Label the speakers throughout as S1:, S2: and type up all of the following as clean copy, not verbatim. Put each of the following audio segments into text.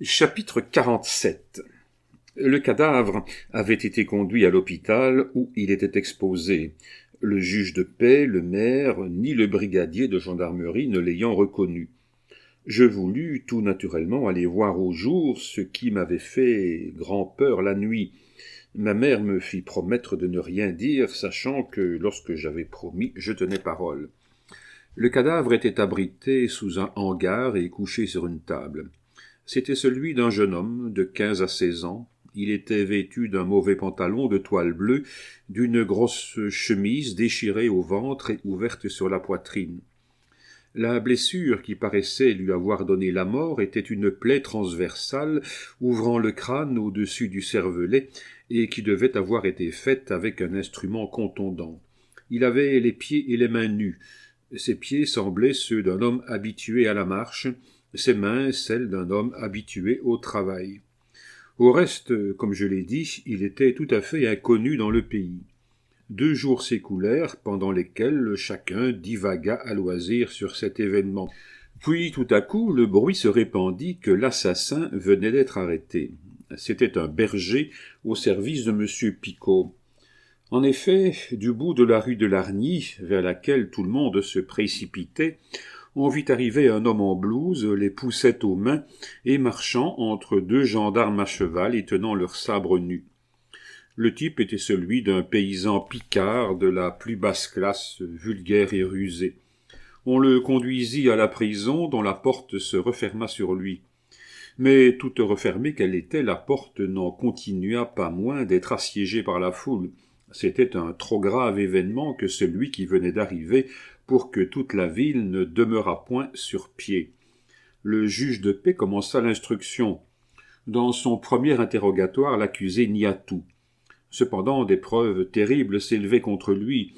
S1: Chapitre 47. Le cadavre avait été conduit à l'hôpital où il était exposé, le juge de paix, le maire, ni le brigadier de gendarmerie ne l'ayant reconnu. Je voulus tout naturellement aller voir au jour ce qui m'avait fait grand peur la nuit. Ma mère me fit promettre de ne rien dire, sachant que lorsque j'avais promis, je tenais parole. Le cadavre était abrité sous un hangar et couché sur une table. C'était celui d'un jeune homme de 15 à 16 ans. Il était vêtu d'un mauvais pantalon de toile bleue, d'une grosse chemise déchirée au ventre et ouverte sur la poitrine. La blessure qui paraissait lui avoir donné la mort était une plaie transversale ouvrant le crâne au-dessus du cervelet et qui devait avoir été faite avec un instrument contondant. Il avait les pieds et les mains nus. Ses pieds semblaient ceux d'un homme habitué à la marche, ses mains celles d'un homme habitué au travail. Au reste, comme je l'ai dit, il était tout à fait inconnu dans le pays. 2 jours s'écoulèrent, pendant lesquels chacun divagua à loisir sur cet événement. Puis, tout à coup, le bruit se répandit que l'assassin venait d'être arrêté. C'était un berger au service de M. Picot. En effet, du bout de la rue de Largny, vers laquelle tout le monde se précipitait, on vit arriver un homme en blouse, les poucettes aux mains, et marchant entre 2 gendarmes à cheval et tenant leurs sabres nus. Le type était celui d'un paysan picard de la plus basse classe, vulgaire et rusé. On le conduisit à la prison, dont la porte se referma sur lui. Mais toute refermée qu'elle était, la porte n'en continua pas moins d'être assiégée par la foule. C'était un trop grave événement que celui qui venait d'arriver pour que toute la ville ne demeurât point sur pied. Le juge de paix commença l'instruction. Dans son premier interrogatoire, l'accusé nia tout. Cependant, des preuves terribles s'élevaient contre lui.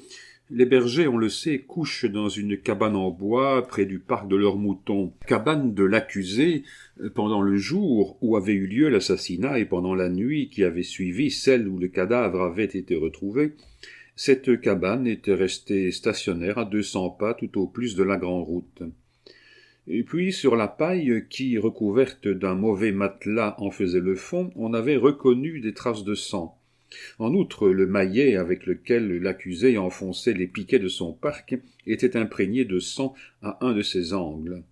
S1: Les bergers, on le sait, couchent dans une cabane en bois près du parc de leurs moutons. Cabane de l'accusé pendant le jour où avait eu lieu l'assassinat et pendant la nuit qui avait suivi celle où le cadavre avait été retrouvé. Cette cabane était restée stationnaire à 200 pas tout au plus de la grande route. Et puis, sur la paille qui, recouverte d'un mauvais matelas, en faisait le fond, on avait reconnu des traces de sang. En outre, le maillet avec lequel l'accusé enfonçait les piquets de son parc était imprégné de sang à un de ses angles.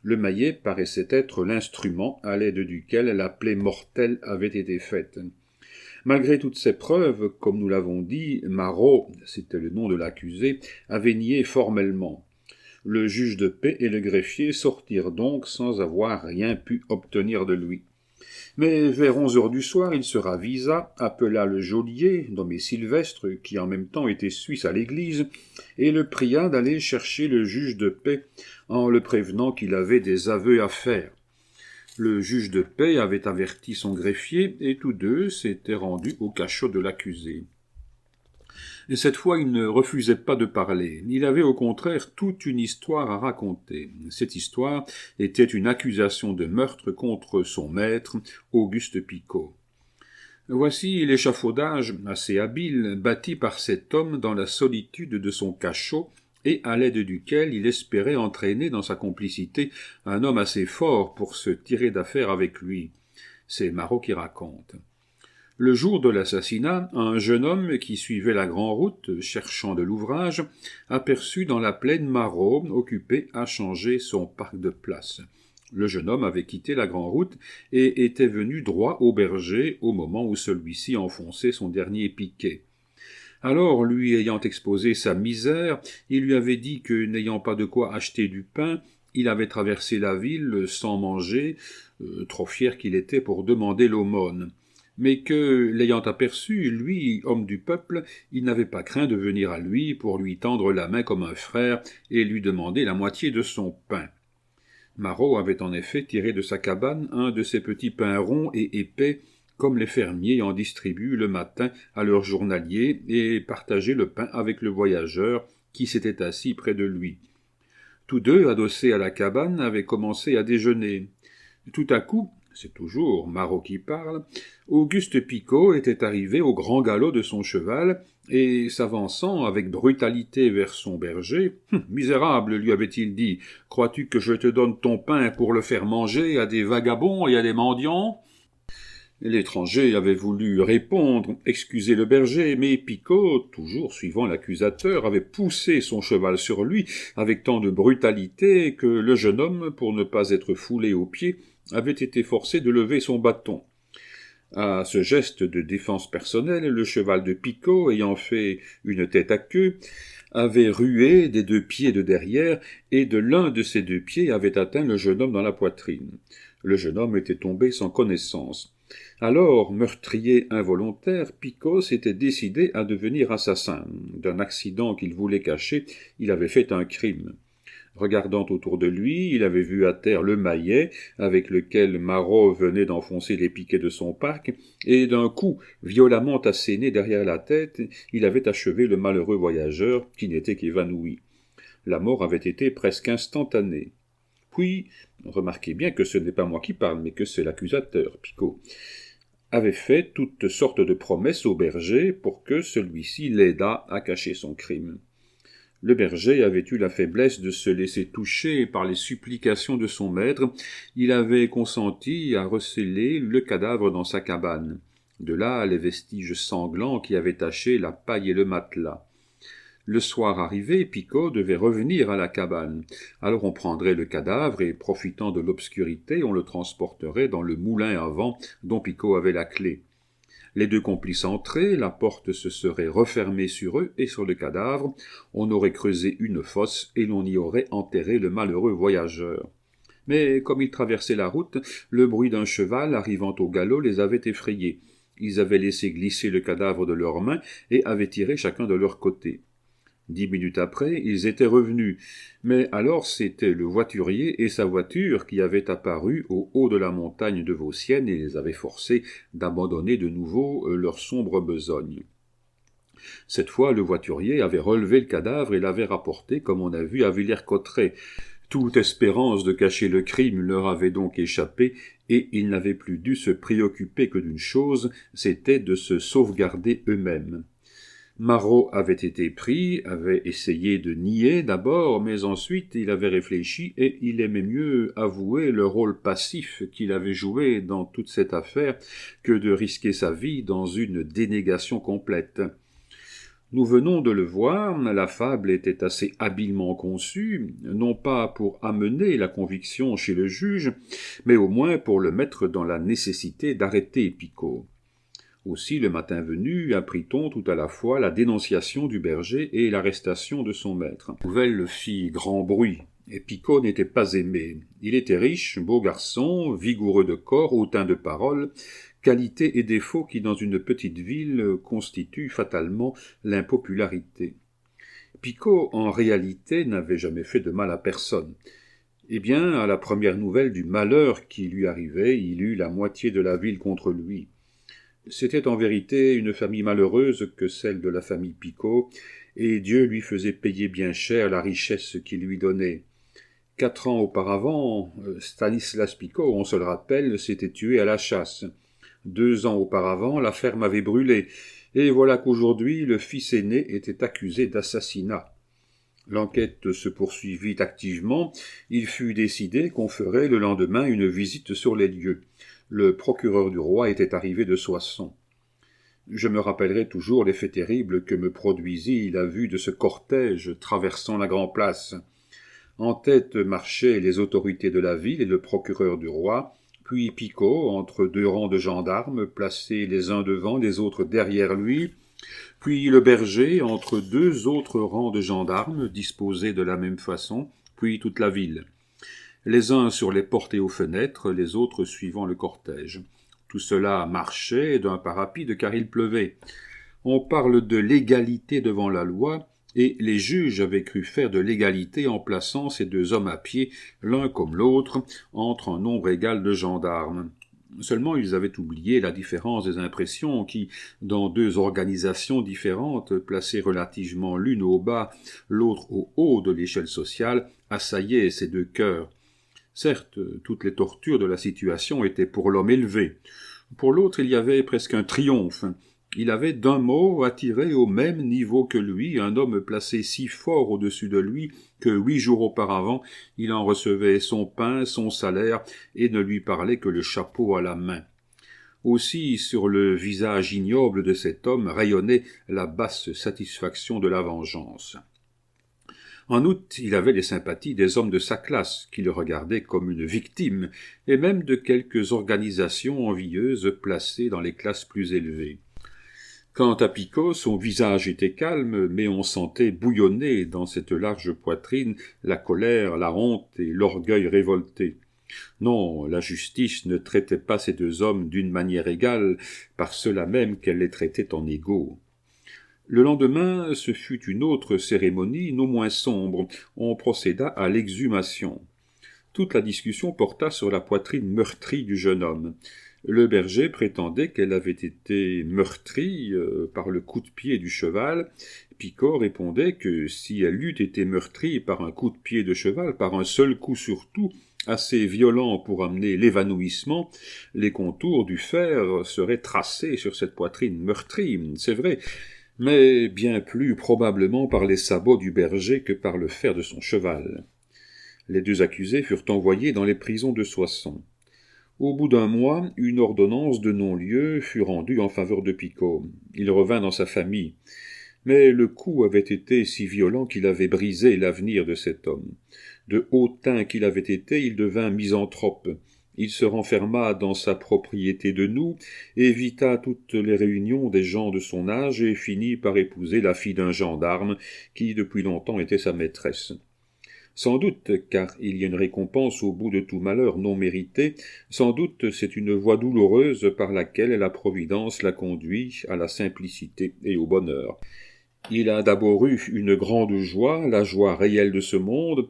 S1: Le maillet paraissait être l'instrument à l'aide duquel la plaie mortelle avait été faite. Malgré toutes ces preuves, comme nous l'avons dit, Marot, c'était le nom de l'accusé, avait nié formellement. Le juge de paix et le greffier sortirent donc sans avoir rien pu obtenir de lui. Mais vers 11 heures du soir, il se ravisa, appela le geôlier, nommé Sylvestre, qui en même temps était suisse à l'église, et le pria d'aller chercher le juge de paix, en le prévenant qu'il avait des aveux à faire. Le juge de paix avait averti son greffier, et tous deux s'étaient rendus au cachot de l'accusé. Et cette fois, il ne refusait pas de parler. Il avait au contraire toute une histoire à raconter. Cette histoire était une accusation de meurtre contre son maître, Auguste Picot. Voici l'échafaudage assez habile bâti par cet homme dans la solitude de son cachot et à l'aide duquel il espérait entraîner dans sa complicité un homme assez fort pour se tirer d'affaire avec lui. C'est Marot qui raconte. Le jour de l'assassinat, un jeune homme qui suivait la grande route, cherchant de l'ouvrage, aperçut dans la plaine Marot, occupé à changer son parc de place. Le jeune homme avait quitté la grande route et était venu droit au berger au moment où celui-ci enfonçait son dernier piquet. Alors, lui ayant exposé sa misère, il lui avait dit que, n'ayant pas de quoi acheter du pain, il avait traversé la ville sans manger, trop fier qu'il était pour demander l'aumône. Mais que, l'ayant aperçu, lui, homme du peuple, il n'avait pas craint de venir à lui pour lui tendre la main comme un frère et lui demander la moitié de son pain. Marot avait en effet tiré de sa cabane un de ces petits pains ronds et épais, comme les fermiers en distribuent le matin à leurs journaliers, et partagé le pain avec le voyageur qui s'était assis près de lui. Tous deux, adossés à la cabane, avaient commencé à déjeuner. Tout à coup, c'est toujours Marot qui parle, Auguste Picot était arrivé au grand galop de son cheval, et s'avançant avec brutalité vers son berger, « Misérable, lui avait-il dit, crois-tu que je te donne ton pain pour le faire manger à des vagabonds et à des mendiants ?» L'étranger avait voulu répondre, excuser le berger, mais Picot, toujours suivant l'accusateur, avait poussé son cheval sur lui avec tant de brutalité que le jeune homme, pour ne pas être foulé aux pieds, avait été forcé de lever son bâton. À ce geste de défense personnelle, le cheval de Picot, ayant fait une tête à queue, avait rué des 2 pieds de derrière, et de l'un de ces 2 pieds avait atteint le jeune homme dans la poitrine. Le jeune homme était tombé sans connaissance. Alors, meurtrier involontaire, Picot s'était décidé à devenir assassin. D'un accident qu'il voulait cacher, il avait fait un crime. Regardant autour de lui, il avait vu à terre le maillet avec lequel Marot venait d'enfoncer les piquets de son parc, et d'un coup violemment asséné derrière la tête, il avait achevé le malheureux voyageur, qui n'était qu'évanoui. La mort avait été presque instantanée. Puis, remarquez bien que ce n'est pas moi qui parle, mais que c'est l'accusateur, Picot, avait fait toutes sortes de promesses au berger pour que celui-ci l'aidât à cacher son crime. Le berger avait eu la faiblesse de se laisser toucher par les supplications de son maître. Il avait consenti à recéler le cadavre dans sa cabane. De là les vestiges sanglants qui avaient taché la paille et le matelas. Le soir arrivé, Picot devait revenir à la cabane. Alors on prendrait le cadavre et, profitant de l'obscurité, on le transporterait dans le moulin à vent dont Picot avait la clé. Les 2 complices entraient, la porte se serait refermée sur eux et sur le cadavre, on aurait creusé une fosse et l'on y aurait enterré le malheureux voyageur. Mais comme ils traversaient la route, le bruit d'un cheval arrivant au galop les avait effrayés. Ils avaient laissé glisser le cadavre de leurs mains et avaient tiré chacun de leur côté. 10 minutes après, ils étaient revenus, mais alors c'était le voiturier et sa voiture qui avaient apparu au haut de la montagne de Vauciennes et les avaient forcés d'abandonner de nouveau leur sombre besogne. Cette fois, le voiturier avait relevé le cadavre et l'avait rapporté, comme on a vu, à Villers-Cotterêts. Toute espérance de cacher le crime leur avait donc échappé, et ils n'avaient plus dû se préoccuper que d'une chose, c'était de se sauvegarder eux-mêmes. Marot avait été pris, avait essayé de nier d'abord, mais ensuite il avait réfléchi et il aimait mieux avouer le rôle passif qu'il avait joué dans toute cette affaire que de risquer sa vie dans une dénégation complète. Nous venons de le voir, la fable était assez habilement conçue, non pas pour amener la conviction chez le juge, mais au moins pour le mettre dans la nécessité d'arrêter Picot. Aussi, le matin venu, apprit-on tout à la fois la dénonciation du berger et l'arrestation de son maître. La nouvelle fit grand bruit, et Picot n'était pas aimé. Il était riche, beau garçon, vigoureux de corps, hautain de parole, qualités et défauts qui, dans une petite ville, constituent fatalement l'impopularité. Picot, en réalité, n'avait jamais fait de mal à personne. Eh bien, à la première nouvelle du malheur qui lui arrivait, il eut la moitié de la ville contre lui. C'était en vérité une famille malheureuse que celle de la famille Picot, et Dieu lui faisait payer bien cher la richesse qu'il lui donnait. 4 ans auparavant, Stanislas Picot, on se le rappelle, s'était tué à la chasse. 2 ans auparavant, la ferme avait brûlé, et voilà qu'aujourd'hui le fils aîné était accusé d'assassinat. L'enquête se poursuivit activement, il fut décidé qu'on ferait le lendemain une visite sur les lieux. Le procureur du roi était arrivé de Soissons. Je me rappellerai toujours l'effet terrible que me produisit la vue de ce cortège traversant la Grand-Place. En tête marchaient les autorités de la ville et le procureur du roi, puis Picot, entre 2 rangs de gendarmes, placés les uns devant, les autres derrière lui, puis le berger, entre 2 autres rangs de gendarmes, disposés de la même façon, puis toute la ville. Les uns sur les portes et aux fenêtres, les autres suivant le cortège. Tout cela marchait d'un pas rapide car il pleuvait. On parle de l'égalité devant la loi, et les juges avaient cru faire de l'égalité en plaçant ces 2 hommes à pied, l'un comme l'autre, entre un nombre égal de gendarmes. Seulement ils avaient oublié la différence des impressions qui, dans 2 organisations différentes, placées relativement l'une au bas, l'autre au haut de l'échelle sociale, assaillaient ces 2 cœurs. Certes, toutes les tortures de la situation étaient pour l'homme élevé. Pour l'autre, il y avait presque un triomphe. Il avait d'un mot attiré au même niveau que lui un homme placé si fort au-dessus de lui que 8 jours auparavant, il en recevait son pain, son salaire, et ne lui parlait que le chapeau à la main. Aussi, sur le visage ignoble de cet homme rayonnait la basse satisfaction de la vengeance. En outre, il avait les sympathies des hommes de sa classe, qui le regardaient comme une victime, et même de quelques organisations envieuses placées dans les classes plus élevées. Quant à Picot, son visage était calme, mais on sentait bouillonner dans cette large poitrine la colère, la honte et l'orgueil révolté. Non, la justice ne traitait pas ces deux hommes d'une manière égale, par cela même qu'elle les traitait en égaux. Le lendemain, ce fut une autre cérémonie, non moins sombre. On procéda à l'exhumation. Toute la discussion porta sur la poitrine meurtrie du jeune homme. Le berger prétendait qu'elle avait été meurtrie par le coup de pied du cheval. Picot répondait que si elle eût été meurtrie par un coup de pied de cheval, par un seul coup surtout, assez violent pour amener l'évanouissement, les contours du fer seraient tracés sur cette poitrine meurtrie, c'est vrai, mais bien plus probablement par les sabots du berger que par le fer de son cheval. Les deux accusés furent envoyés dans les prisons de Soissons. Au bout d'un mois, une ordonnance de non-lieu fut rendue en faveur de Picot. Il revint dans sa famille. Mais le coup avait été si violent qu'il avait brisé l'avenir de cet homme. De hautain qu'il avait été, il devint misanthrope. Il se renferma dans sa propriété de Noue, évita toutes les réunions des gens de son âge et finit par épouser la fille d'un gendarme qui depuis longtemps était sa maîtresse. Sans doute, car il y a une récompense au bout de tout malheur non mérité, sans doute c'est une voie douloureuse par laquelle la Providence l'a conduit à la simplicité et au bonheur. Il a d'abord eu une grande joie, la joie réelle de ce monde.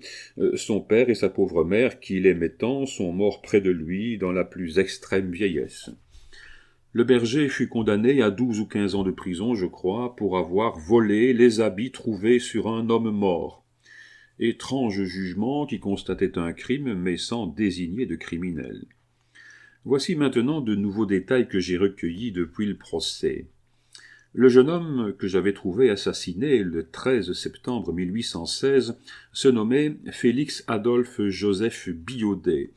S1: Son père et sa pauvre mère, qui l'aimait tant, sont morts près de lui dans la plus extrême vieillesse. Le berger fut condamné à 12 ou 15 ans de prison, je crois, pour avoir volé les habits trouvés sur un homme mort. Étrange jugement qui constatait un crime, mais sans désigner de criminel. Voici maintenant de nouveaux détails que j'ai recueillis depuis le procès. Le jeune homme que j'avais trouvé assassiné le 13 septembre 1816 se nommait Félix Adolphe Joseph Biaudet.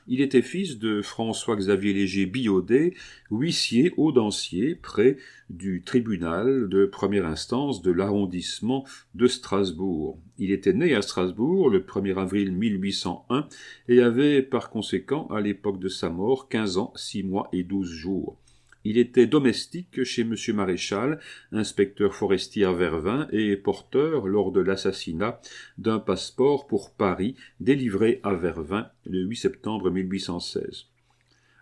S1: Il était fils de François-Xavier Léger Biaudet, huissier audancier près du tribunal de première instance de l'arrondissement de Strasbourg. Il était né à Strasbourg le 1er avril 1801 et avait par conséquent à l'époque de sa mort 15 ans, 6 mois et 12 jours. Il était domestique chez M. Maréchal, inspecteur forestier à Vervins, et porteur, lors de l'assassinat, d'un passeport pour Paris, délivré à Vervins le 8 septembre 1816.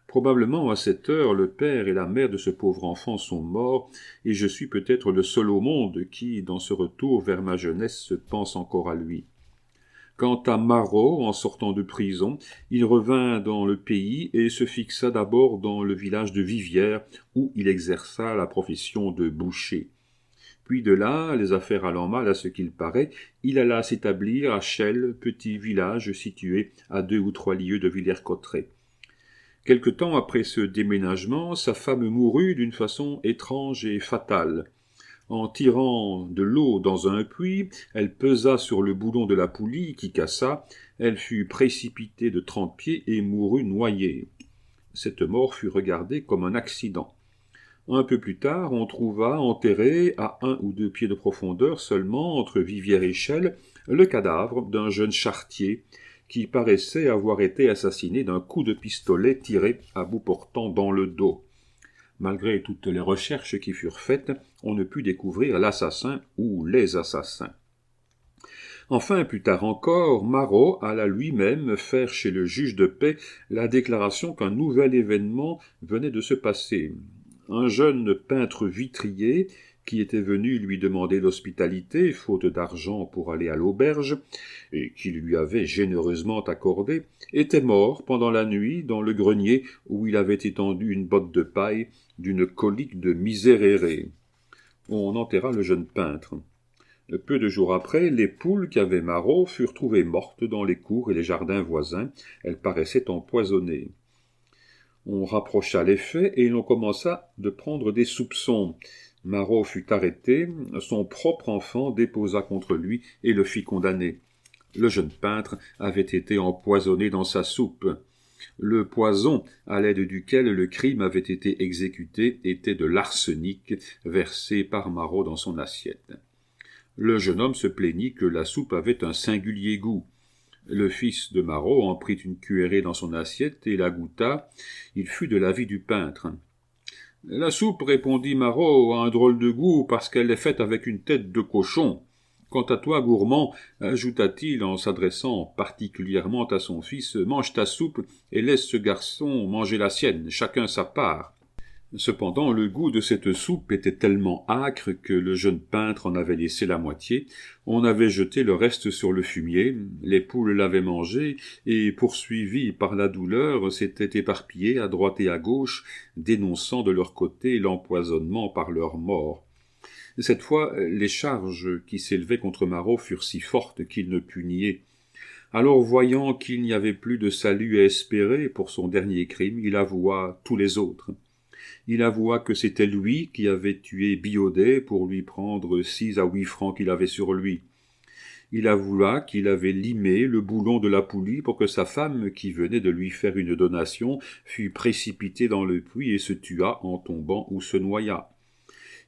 S1: Probablement, à cette heure, le père et la mère de ce pauvre enfant sont morts, et je suis peut-être le seul au monde qui, dans ce retour vers ma jeunesse, pense encore à lui. Quant à Marot, en sortant de prison, il revint dans le pays et se fixa d'abord dans le village de Vivières, où il exerça la profession de boucher. Puis de là, les affaires allant mal à ce qu'il paraît, il alla s'établir à Chelles, petit village situé à 2 ou 3 lieues de Villers-Cotterêts. Quelque temps après ce déménagement, sa femme mourut d'une façon étrange et fatale. En tirant de l'eau dans un puits, elle pesa sur le boulon de la poulie qui cassa, elle fut précipitée de 30 pieds et mourut noyée. Cette mort fut regardée comme un accident. Un peu plus tard, on trouva enterré à 1 ou 2 pieds de profondeur seulement, entre Vivières et Chelles, le cadavre d'un jeune charretier qui paraissait avoir été assassiné d'un coup de pistolet tiré à bout portant dans le dos. Malgré toutes les recherches qui furent faites, on ne put découvrir l'assassin ou les assassins. Enfin, plus tard encore, Marot alla lui-même faire chez le juge de paix la déclaration qu'un nouvel événement venait de se passer. Un jeune peintre vitrier, qui était venu lui demander l'hospitalité, faute d'argent pour aller à l'auberge, et qu'il lui avait généreusement accordé, était mort pendant la nuit dans le grenier où il avait étendu une botte de paille d'une colique de miséréré. On enterra le jeune peintre. Peu de jours après, les poules qu'avait Marot furent trouvées mortes dans les cours et les jardins voisins. Elles paraissaient empoisonnées. On rapprocha les faits et l'on commença de prendre des soupçons. Marot fut arrêté, son propre enfant déposa contre lui et le fit condamner. Le jeune peintre avait été empoisonné dans sa soupe. Le poison à l'aide duquel le crime avait été exécuté était de l'arsenic versé par Marot dans son assiette. Le jeune homme se plaignit que la soupe avait un singulier goût. Le fils de Marot en prit une cuillerée dans son assiette et la goûta. Il fut de l'avis du peintre. « La soupe, répondit Marot, a un drôle de goût parce qu'elle est faite avec une tête de cochon. Quant à toi, gourmand, ajouta-t-il en s'adressant particulièrement à son fils, mange ta soupe et laisse ce garçon manger la sienne, chacun sa part. » Cependant, le goût de cette soupe était tellement âcre que le jeune peintre en avait laissé la moitié, on avait jeté le reste sur le fumier, les poules l'avaient mangé, et, poursuivis par la douleur, s'étaient éparpillés à droite et à gauche, dénonçant de leur côté l'empoisonnement par leur mort. Cette fois, les charges qui s'élevaient contre Marot furent si fortes qu'il ne put nier. Alors, voyant qu'il n'y avait plus de salut à espérer pour son dernier crime, il avoua tous les autres. Il avoua que c'était lui qui avait tué Biaudet pour lui prendre 6 à 8 francs qu'il avait sur lui. Il avoua qu'il avait limé le boulon de la poulie pour que sa femme, qui venait de lui faire une donation, fût précipitée dans le puits et se tua en tombant ou se noya.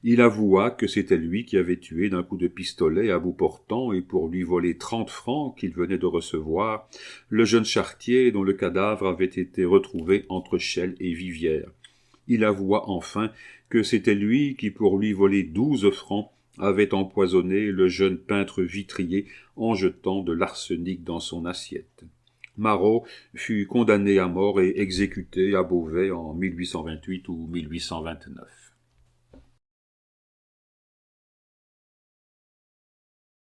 S1: Il avoua que c'était lui qui avait tué d'un coup de pistolet à bout portant et pour lui voler 30 francs qu'il venait de recevoir, le jeune charretier dont le cadavre avait été retrouvé entre Chelles et Viviers. Il avoua enfin que c'était lui qui, pour lui voler 12 francs, avait empoisonné le jeune peintre vitrier en jetant de l'arsenic dans son assiette. Marot fut condamné à mort et exécuté à Beauvais en 1828 ou 1829.